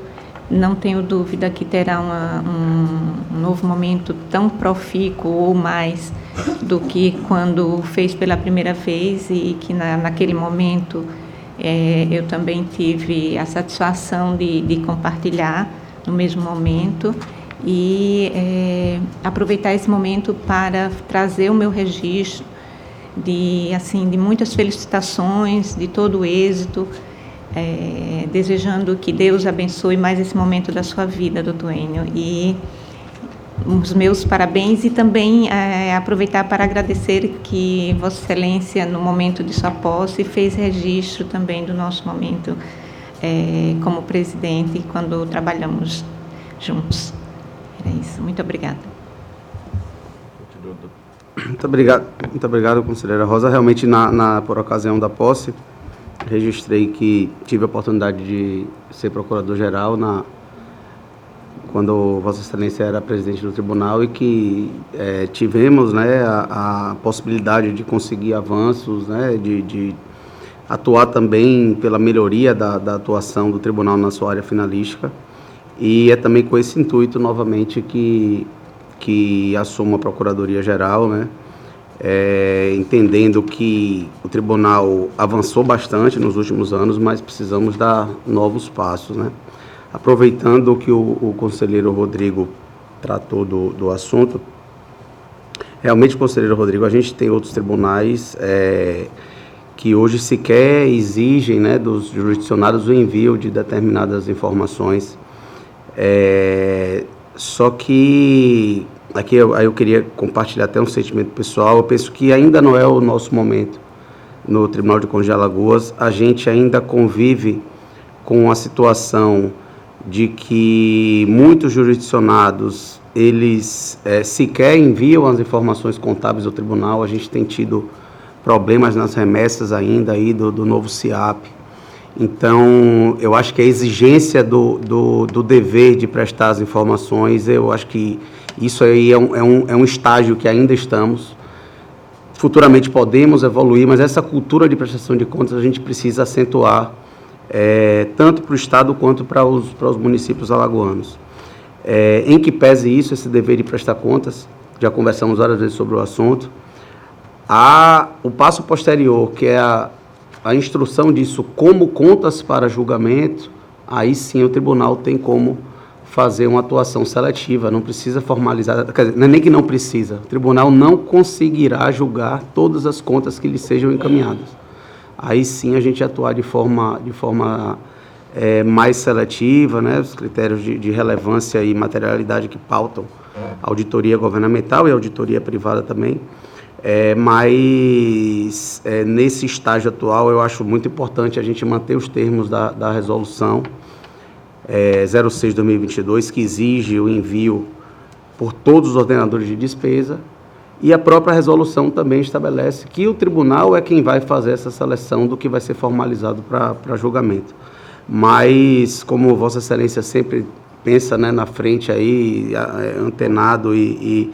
Não tenho dúvida que terá um novo momento tão profícuo ou mais do que quando fez pela primeira vez e que naquele momento eu também tive a satisfação de compartilhar no mesmo momento e aproveitar esse momento para trazer o meu registro de muitas felicitações, de todo o êxito, desejando que Deus abençoe mais esse momento da sua vida, doutor Enio, e os meus parabéns e também aproveitar para agradecer que Vossa Excelência, no momento de sua posse, fez registro também do nosso momento como presidente, quando trabalhamos juntos. Era isso. Muito obrigada. Muito obrigado, conselheira Rosa. Realmente, por ocasião da posse, registrei que tive a oportunidade de ser procurador-geral quando Vossa Excelência era presidente do tribunal e que tivemos a possibilidade de conseguir avanços, de atuar também pela melhoria da atuação do tribunal na sua área finalística. E é também com esse intuito, novamente, que assumo a Procuradoria-Geral, entendendo que o tribunal avançou bastante nos últimos anos, mas precisamos dar novos passos, Aproveitando que o conselheiro Rodrigo tratou do assunto, realmente, conselheiro Rodrigo, a gente tem outros tribunais que hoje sequer exigem dos jurisdicionados o envio de determinadas informações, só que aqui eu queria compartilhar até um sentimento pessoal. Eu penso que ainda não é o nosso momento no Tribunal de Contas de Alagoas. A gente ainda convive com a situação de que muitos jurisdicionados, eles sequer enviam as informações contábeis ao tribunal. A gente tem tido problemas nas remessas ainda aí do novo CIAP. Então, eu acho que a exigência do dever de prestar as informações, eu acho que isso aí é um estágio que ainda estamos. Futuramente podemos evoluir, mas essa cultura de prestação de contas a gente precisa acentuar, tanto para o Estado quanto para os municípios alagoanos. Em que pese isso, esse dever de prestar contas, já conversamos várias vezes sobre o assunto, o passo posterior, que é a instrução disso como contas para julgamento, aí sim o tribunal tem como fazer uma atuação seletiva, não precisa formalizar, quer dizer, não é nem que não precisa, o tribunal não conseguirá julgar todas as contas que lhe sejam encaminhadas. Aí sim a gente atuar de forma mais seletiva, né, os critérios de relevância e materialidade que pautam a auditoria governamental e a auditoria privada também. Mas nesse estágio atual eu acho muito importante a gente manter os termos da resolução 06/2022, que exige o envio por todos os ordenadores de despesa, e a própria resolução também estabelece que o tribunal é quem vai fazer essa seleção do que vai ser formalizado para julgamento. Mas, como Vossa Excelência sempre pensa, né, na frente aí, antenado e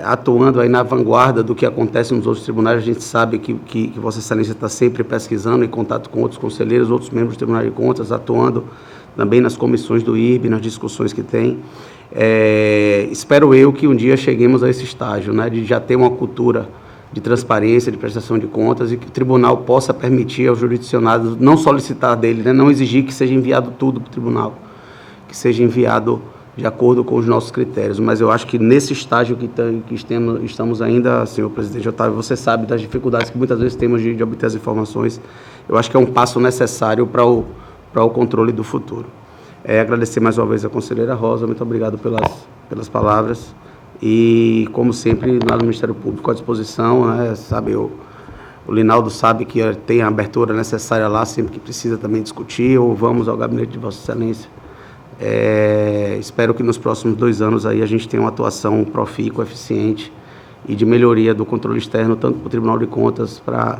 atuando aí na vanguarda do que acontece nos outros tribunais, a gente sabe que Vossa Excelência está sempre pesquisando, em contato com outros conselheiros, outros membros do Tribunal de Contas, atuando também nas comissões do IRB, nas discussões que tem. Espero eu que um dia cheguemos a esse estágio, né, de já ter uma cultura de transparência, de prestação de contas, e que o tribunal possa permitir aos jurisdicionados não solicitar dele, né, não exigir que seja enviado tudo para o tribunal, que seja enviado de acordo com os nossos critérios. Mas eu acho que nesse estágio que estamos ainda, senhor presidente Otávio, você sabe das dificuldades que muitas vezes temos de obter as informações. Eu acho que é um passo necessário para o controle do futuro. Agradecer mais uma vez a conselheira Rosa, muito obrigado pelas palavras, e como sempre, nós do Ministério Público à disposição, né, sabe, o Linaldo sabe que tem a abertura necessária lá, sempre que precisa também discutir, ou vamos ao gabinete de Vossa Excelência. Espero que nos próximos 2 anos aí a gente tenha uma atuação profícua, eficiente e de melhoria do controle externo, tanto para o Tribunal de Contas, para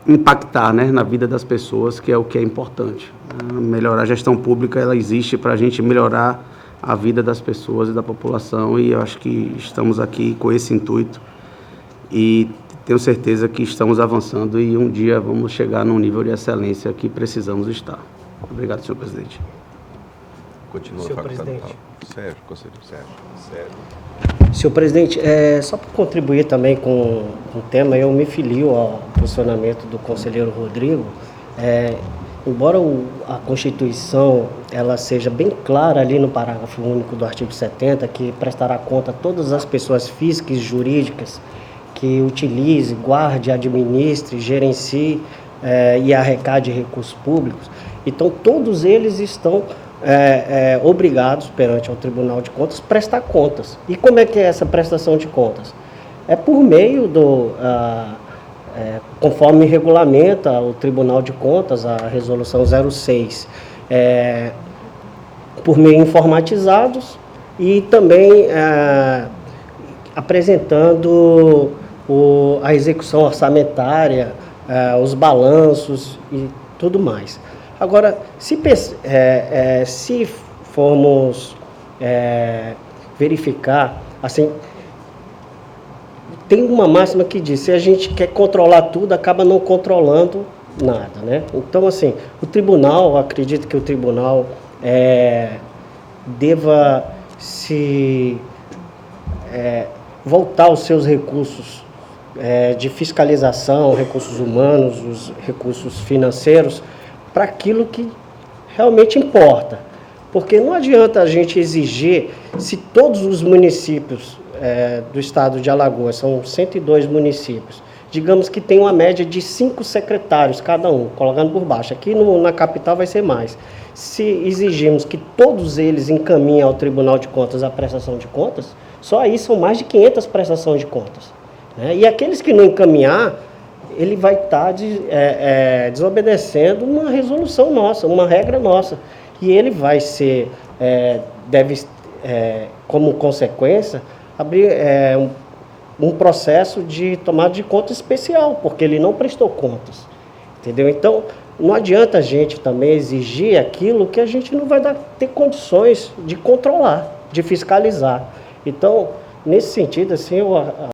impactar, né, na vida das pessoas, que é o que é importante. Melhorar a gestão pública, ela existe para a gente melhorar a vida das pessoas e da população, e eu acho que estamos aqui com esse intuito e tenho certeza que estamos avançando e um dia vamos chegar num nível de excelência que precisamos estar. Obrigado, senhor presidente. Continua, senhor presidente. Sérgio, conselheiro Sérgio. Senhor presidente, só para contribuir também com o tema, eu me filio ao posicionamento do conselheiro Rodrigo. Embora a Constituição ela seja bem clara ali no parágrafo único do artigo 70, que prestará conta a todas as pessoas físicas e jurídicas que utilize, guarde, administre, gerencie e arrecade recursos públicos, então todos eles estão obrigados perante ao Tribunal de Contas a prestar contas. E como é que é essa prestação de contas? É por meio conforme regulamenta o Tribunal de Contas, a resolução 06, por meio informatizados e também apresentando a execução orçamentária, os balanços e tudo mais. Agora, se formos verificar, assim, tem uma máxima que diz, se a gente quer controlar tudo, acaba não controlando nada, né? Então, assim, o tribunal, acredito que o tribunal deva voltar aos seus recursos de fiscalização, recursos humanos, os recursos financeiros, para aquilo que realmente importa. Porque não adianta a gente exigir, se todos os municípios do estado de Alagoas, são 102 municípios, digamos que tem uma média de 5 secretários cada um, colocando por baixo. Aqui na capital vai ser mais. Se exigirmos que todos eles encaminhem ao Tribunal de Contas a prestação de contas, só aí são mais de 500 prestações de contas, né? E aqueles que não encaminhar, ele vai estar desobedecendo uma resolução nossa, uma regra nossa. E ele vai ser, como consequência, abrir um processo de tomada de conta especial, porque ele não prestou contas, entendeu? Então, não adianta a gente também exigir aquilo que a gente não vai ter condições de controlar, de fiscalizar. Então, nesse sentido, assim,